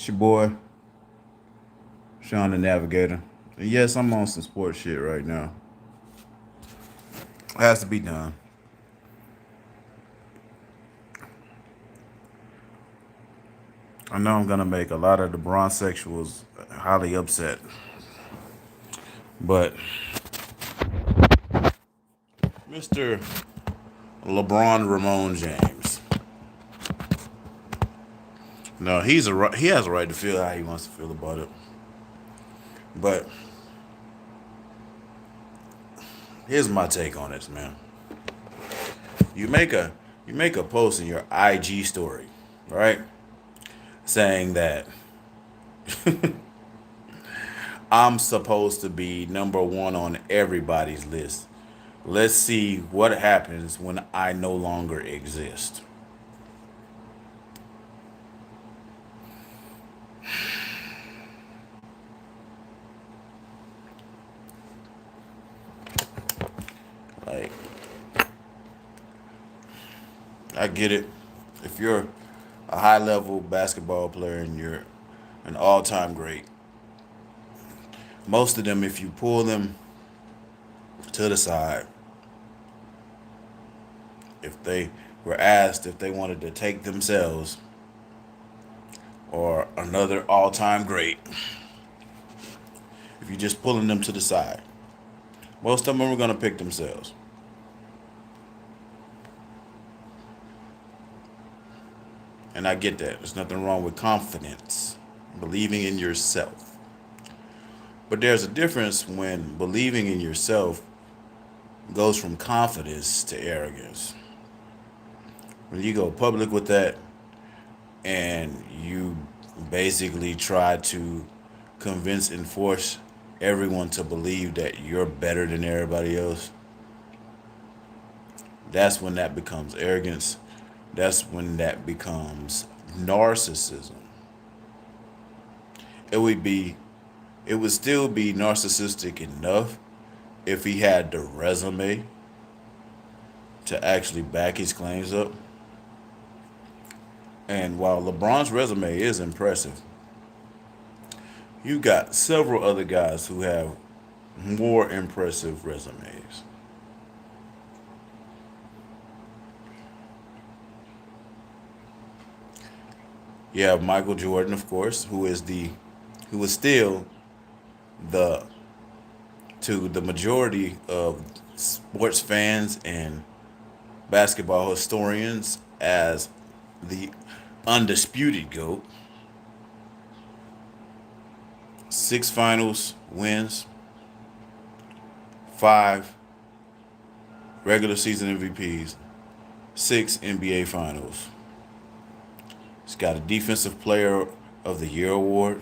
It's your boy, Sean the Navigator. And yes, I'm on some sports shit right now. It has to be done. I know I'm gonna make a lot of the bronsexuals highly upset, but Mr. LeBron Ramon James, no, he has a right to feel how he wants to feel about it. But here's my take on this, man. You make a you make a post in your IG story, right, saying that I'm supposed to be number one on everybody's list. Let's see what happens when I no longer exist. Like, I get it. If you're a high level basketball player and you're an all time great, most of them, if you pull them to the side, if they were asked if they wanted to take themselves or another all time great, if you're just pulling them to the side, most of them are going to pick themselves. And I get that. There's nothing wrong with confidence, believing in yourself. But there's a difference when believing in yourself goes from confidence to arrogance. When you go public with that and you basically try to convince and force everyone to believe that you're better than everybody else, that's when that becomes arrogance. That's when that becomes narcissism. It would be it would still be narcissistic enough if he had the resume to actually back his claims up. And while LeBron's resume is impressive, you got several other guys who have more impressive resumes. You have Michael Jordan, of course, who is still the to the majority of sports fans and basketball historians as the undisputed GOAT. 6 finals wins, 5 regular season MVPs, 6 NBA finals. He's got a Defensive Player of the Year award.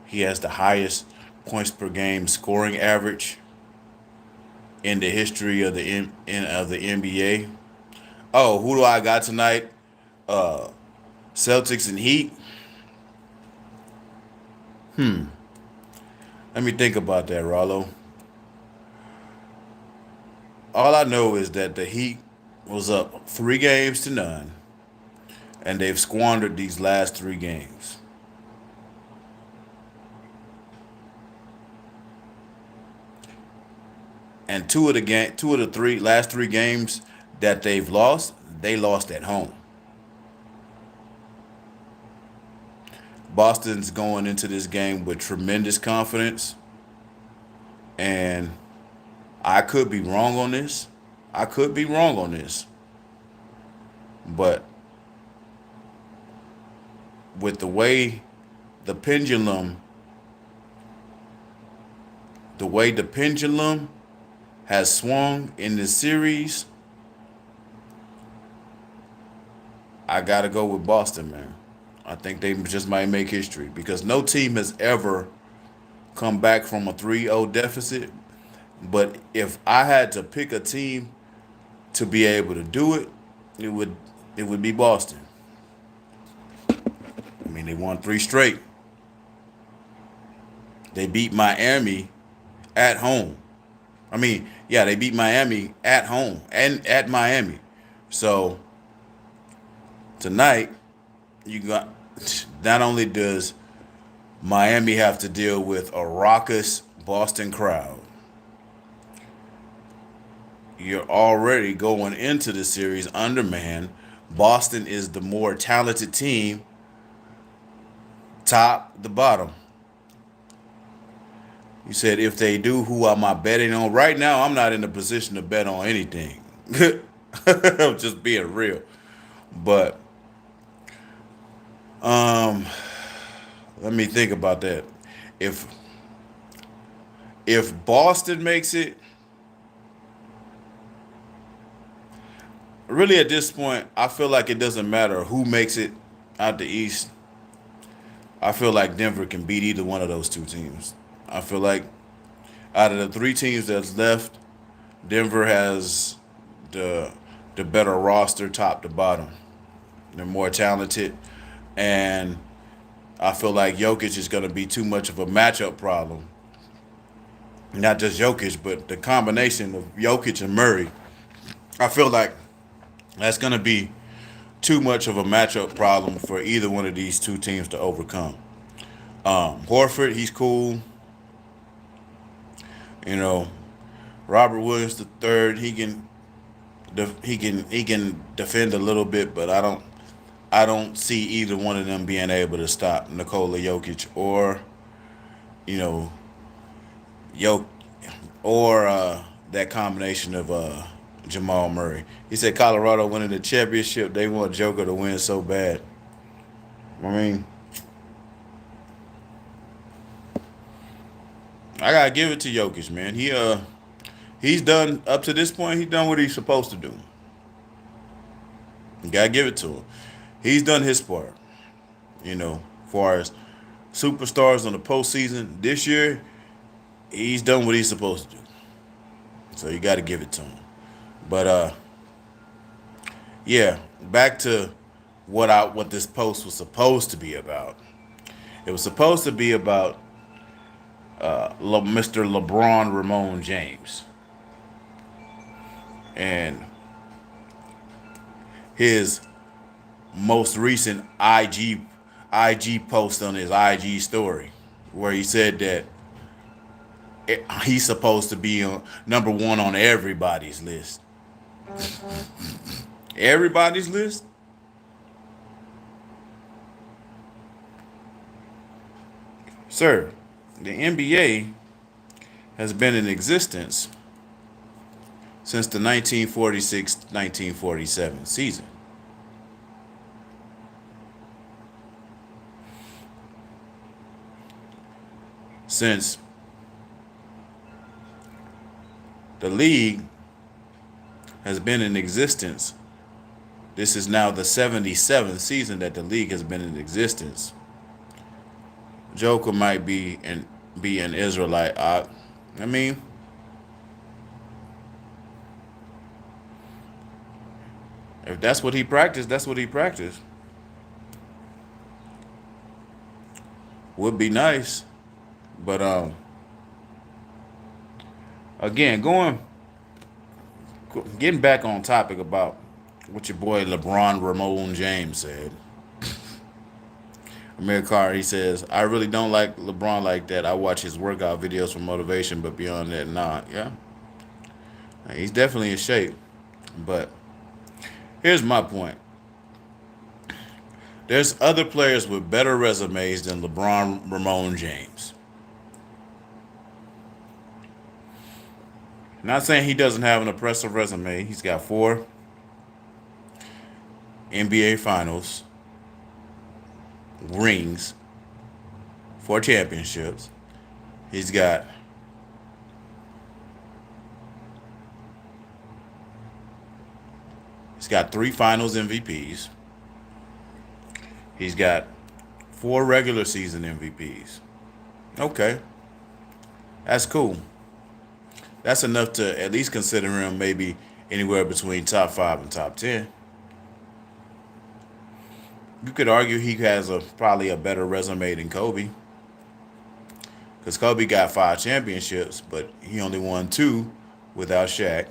He has the highest points per game scoring average in the history of the NBA. Oh, who do I got tonight? Uh, Celtics and Heat. Let me think about that, Rollo. All I know is that the Heat was up 3 games to none, and they've squandered these last 3 games. And two of the three last 3 games that they've lost, they lost at home. Boston's going into this game with tremendous confidence, and I could be wrong on this. I could be wrong on this, but with the pendulum, the way the pendulum has swung in this series, I gotta go with Boston, man. I think they just might make history because no team has ever come back from a 3-0 deficit. But if I had to pick a team to be able to do it, it would it would be Boston. I mean, they won 3 straight. They beat Miami at home. I mean, yeah, they beat Miami at home and at Miami. So tonight You got not only does Miami have to deal with a raucous Boston crowd, you're already going into the series undermanned. Boston is the more talented team, top to bottom. You said if they do, who am I betting on? Right now, I'm not in a position to bet on anything. I'm just being real. But um, let me think about that. If if Boston makes it, really at this point, I feel like it doesn't matter who makes it out the East. I feel like Denver can beat either one of those two teams. I feel like out of the three teams that's left, Denver has the the better roster top to bottom. They're more talented, and I feel like Jokic is going to be too much of a matchup problem. Not just Jokic, but the combination of Jokic and Murray. I feel like that's going to be too much of a matchup problem for either one of these two teams to overcome. Horford, he's cool. You know, Robert Williams the third, he can defend a little bit, but I don't see either one of them being able to stop Nikola Jokic or you know Jok or that combination of Jamal Murray. He said Colorado winning the championship. They want Joker to win so bad. I mean, I gotta give it to Jokic, man. He's done up to this point. He's done what he's supposed to do. You gotta give it to him. He's done his part. As far as superstars on the postseason this year, he's done what he's supposed to do. So you got to give it to him. But yeah, back to what this post was supposed to be about. It was supposed to be about Mr. LeBron Ramon James and his most recent IG post on his IG story, where he said that he's supposed to be on number one on everybody's list. Everybody's list? Sir, the NBA has been in existence since the 1946-1947 season. Since the league has been in existence, this is now the 77th season that the league has been in existence. Joker might be an Israelite. I mean, if that's what he practiced, that's what he practiced. Would be nice, but again, getting back on topic about what your boy LeBron Ramon James said. Amir Carr, he says, I really don't like LeBron like that. I watch his workout videos for motivation, but beyond that, nah. Yeah, he's definitely in shape. But here's my point. There's other players with better resumes than LeBron Ramon James. Not saying he doesn't have an impressive resume. He's got 4 NBA Finals rings, 4 championships. He's got he's got 3 Finals MVPs. He's got 4 regular season MVPs. Okay, that's cool. That's enough to at least consider him maybe anywhere between top 5 and top 10. You could argue he has probably a better resume than Kobe, because Kobe got 5 championships, but he only won 2 without Shaq.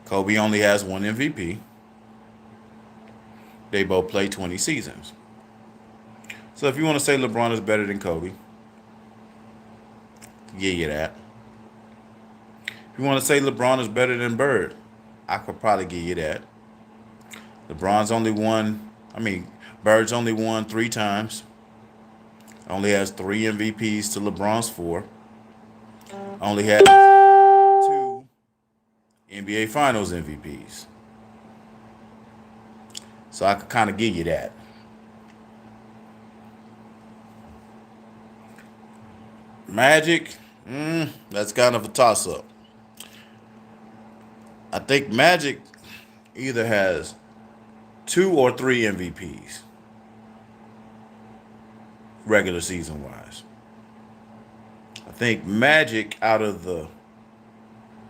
Kobe only has one MVP. They both play 20 seasons. So if you want to say LeBron is better than Kobe, give you that. If you want to say LeBron is better than Bird, I could probably give you that. LeBron's only won, I mean, Bird's only won 3 times. Only has 3 MVPs to LeBron's 4. Only has 2 NBA Finals MVPs. So I could kind of give you that. Magic, that's kind of a toss-up. I think Magic either has 2 or 3 MVPs, regular season wise. I think Magic, out of the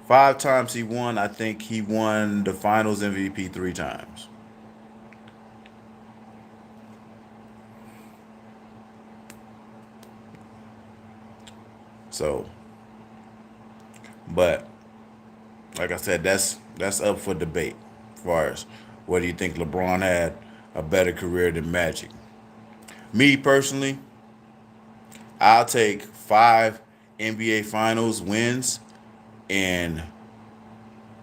5 times he won, I think he won the Finals MVP 3 times. So, but like I said, that's up for debate. As far as whether you think LeBron had a better career than Magic. Me personally, I'll take 5 NBA Finals wins and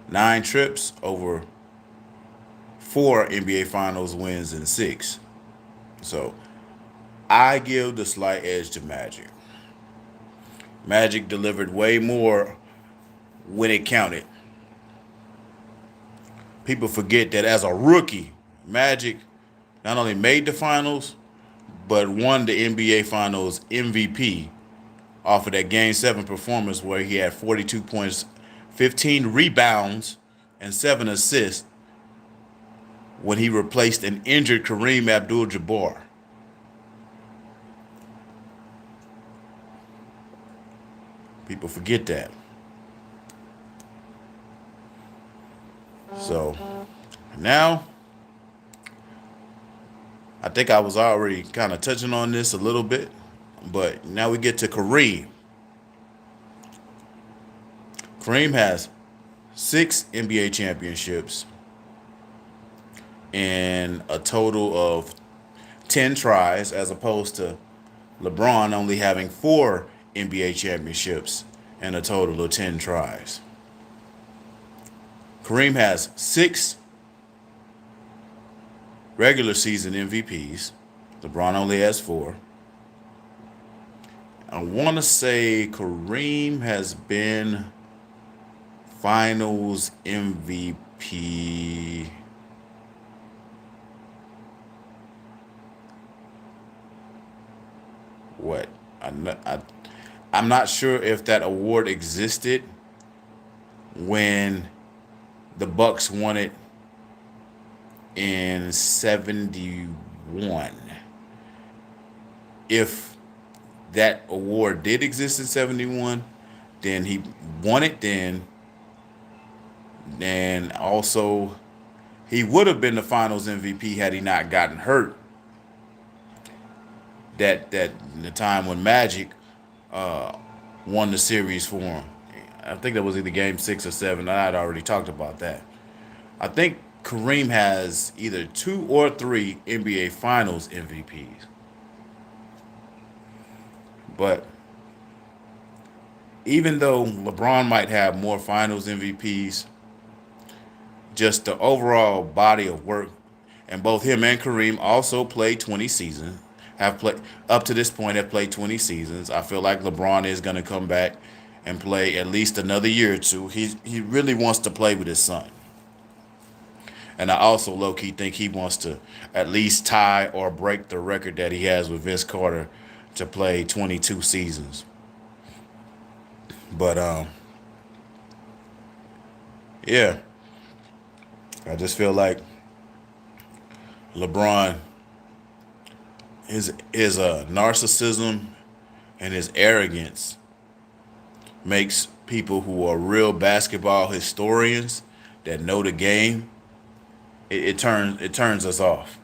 9 trips over 4 NBA Finals wins and 6. So I give the slight edge to Magic. Magic delivered way more when it counted. People forget that as a rookie, Magic not only made the finals, but won the NBA Finals MVP off of that Game 7 performance where he had 42 points, 15 rebounds, and 7 assists when he replaced an injured Kareem Abdul-Jabbar. People forget that. So now, I think I was already kind of touching on this a little bit, but now we get to Kareem. Kareem has 6 NBA championships and a total of 10 tries, as opposed to LeBron only having 4 NBA championships and a total of 10 tries. Kareem has 6 regular season MVPs. LeBron only has 4. I want to say Kareem has been Finals MVP what? I'm not sure if that award existed when the Bucks won it in 71. If that award did exist in 71, then he won it then. And also, he would have been the Finals MVP had he not gotten hurt. That in the time when Magic won the series for him. I think that was either Game 6 or 7. I had already talked about that. I think Kareem has either 2 or 3 NBA Finals MVPs. But even though LeBron might have more Finals MVPs, just the overall body of work, and both him and Kareem also played 20 seasons, have played up to this point, have played 20 seasons. I feel like LeBron is going to come back and play at least another year or two. He really wants to play with his son. And I also low-key think he wants to at least tie or break the record that he has with Vince Carter to play 22 seasons. But yeah, I just feel like LeBron, his narcissism and his arrogance makes people who are real basketball historians that know the game, it turns us off.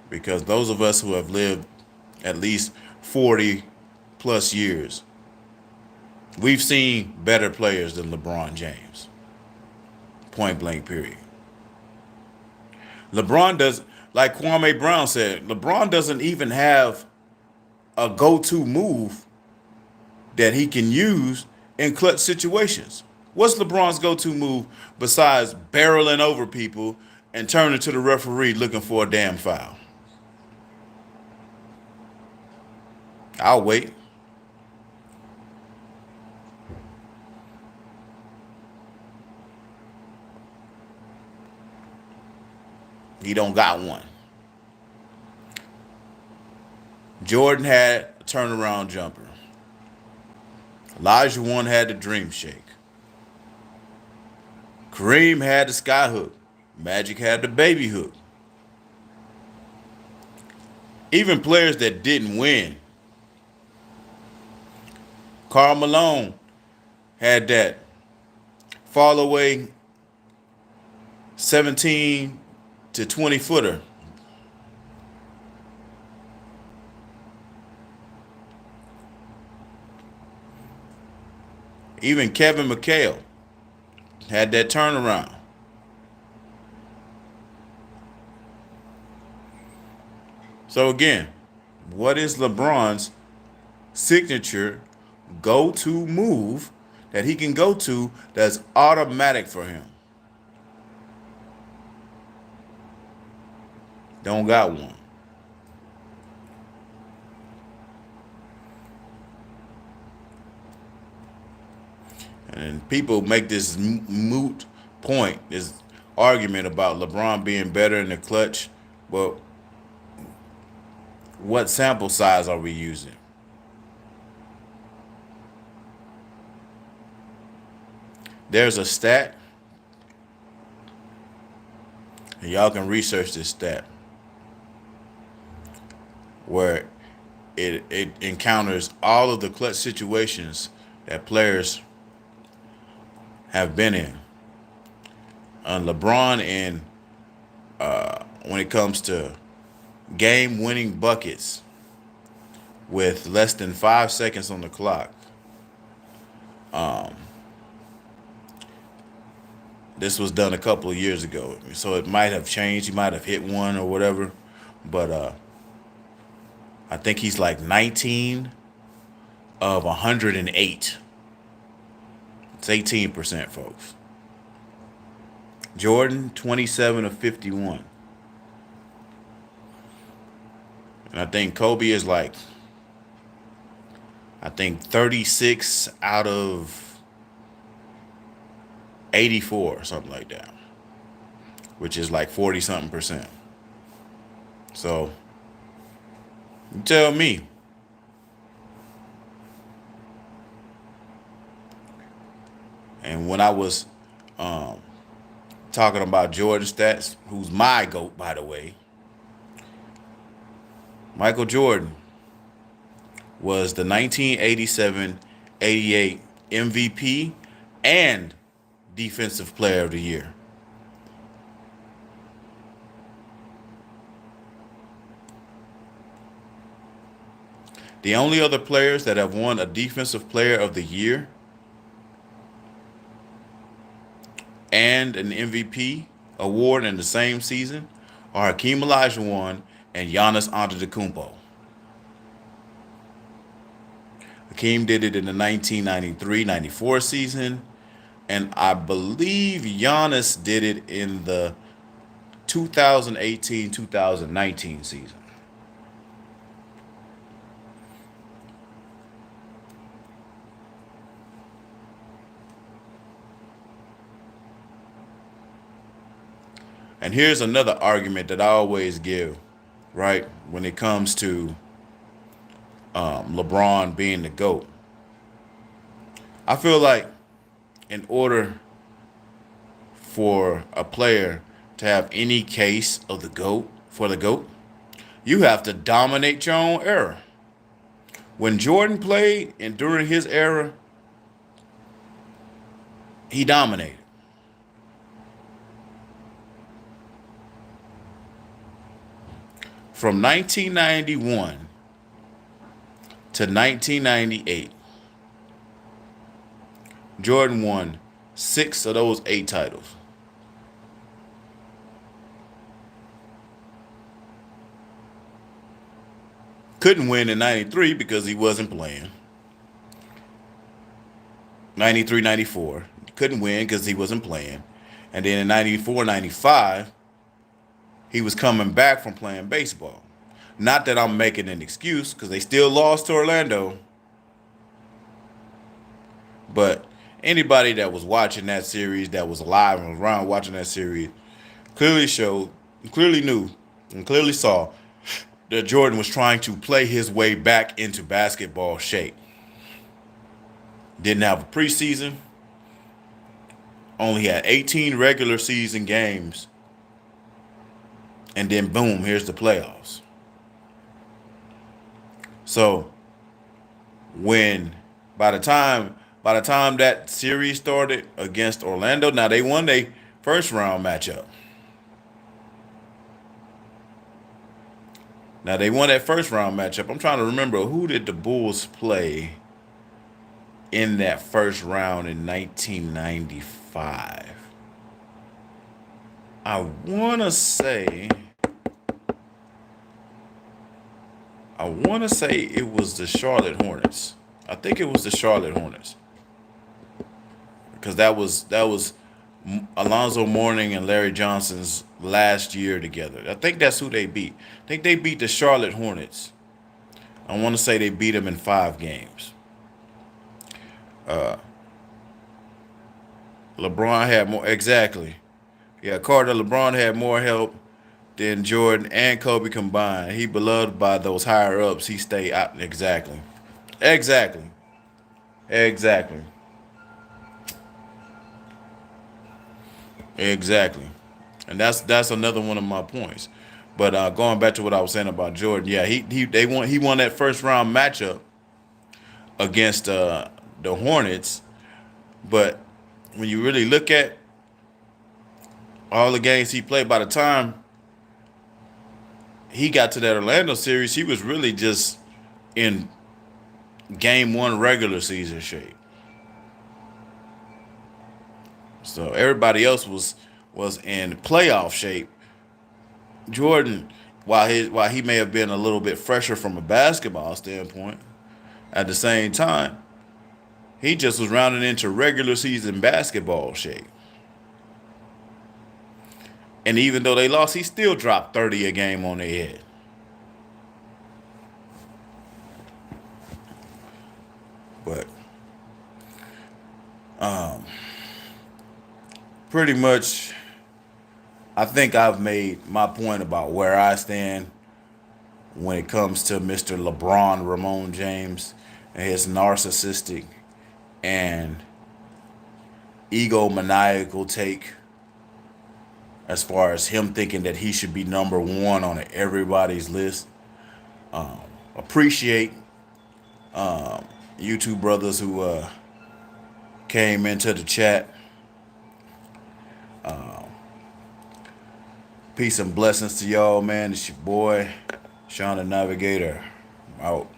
Because those of us who have lived at least 40 plus years, We've seen better players than LeBron James. Point blank, period. LeBron does, like Kwame Brown said, LeBron doesn't even have a go-to move that he can use in clutch situations. What's LeBron's go-to move besides barreling over people and turning to the referee looking for a damn foul? I'll wait. He don't got one. Jordan had a turnaround jumper. Elijah One had the dream shake. Kareem had the sky hook. Magic had the baby hook. Even players that didn't win. Karl Malone had that fall away 17 to 20 footer. Even Kevin McHale had that turnaround. So again, what is LeBron's signature go-to move that he can go to that's automatic for him? Don't got one. And people make this moot point, this argument about LeBron being better in the clutch. Well, what sample size are we using? There's a stat, and y'all can research this stat, where it encounters all of the clutch situations that players have been in. LeBron in when it comes to game-winning buckets with less than 5 seconds on the clock. This was done a couple of years ago, so it might have changed. He might have hit one or whatever, but I think he's like 19 of 108. It's 18%, folks. Jordan, 27 of 51. And I think Kobe is like, 36 out of 84 or something like that, which is like 40-something percent. So, you tell me. And when I was talking about Jordan stats, who's my GOAT, by the way, Michael Jordan was the 1987-88 MVP and Defensive Player of the Year. The only other players that have won a Defensive Player of the Year and an MVP award in the same season are Hakeem Olajuwon and Giannis Antetokounmpo. Hakeem did it in the 1993-94 season, and I believe Giannis did it in the 2018-2019 season. And here's another argument that I always give, right, when it comes to LeBron being the GOAT. I feel like in order for a player to have any case of the GOAT, for the GOAT, you have to dominate your own era. When Jordan played and during his era, he dominated. From 1991 to 1998, Jordan won 6 of those 8 titles. Couldn't win in 93 because he wasn't playing. 93, 94. Couldn't win because he wasn't playing. And then in 94, 95, he was coming back from playing baseball. Not that I'm making an excuse because they still lost to Orlando. But anybody that was watching that series, that was alive and was around watching that series, clearly knew, and clearly saw that Jordan was trying to play his way back into basketball shape. Didn't have a preseason. Only had 18 regular season games. And then boom, here's the playoffs. So when by the time that series started against Orlando, now they won their first round matchup. Now they won that first round matchup. I'm trying to remember, who did the Bulls play in that first round in 1995? I want to say it was the Charlotte Hornets. I think it was the Charlotte Hornets. Because that was Alonzo Mourning and Larry Johnson's last year together. I think that's who they beat. I think they beat the Charlotte Hornets. I want to say they beat them in 5 games. LeBron had more, exactly. Yeah, LeBron had more help than Jordan and Kobe combined. He beloved by those higher ups. He stayed out. Exactly. Exactly. Exactly. Exactly. And that's another one of my points. But going back to what I was saying about Jordan, yeah, he won that first round matchup against the Hornets. But when you really look at all the games he played, by the time he got to that Orlando series, he was really just in game 1 regular season shape. So everybody else was in playoff shape. Jordan, while he may have been a little bit fresher from a basketball standpoint, at the same time, he just was rounding into regular season basketball shape. And even though they lost, he still dropped 30 a game on their head. But pretty much, I think I've made my point about where I stand when it comes to Mr. LeBron Ramon James and his narcissistic and egomaniacal take, as far as him thinking that he should be number 1 on everybody's list. Appreciate you two brothers who came into the chat. Peace and blessings to y'all, man. It's your boy, Sean the Navigator. Out.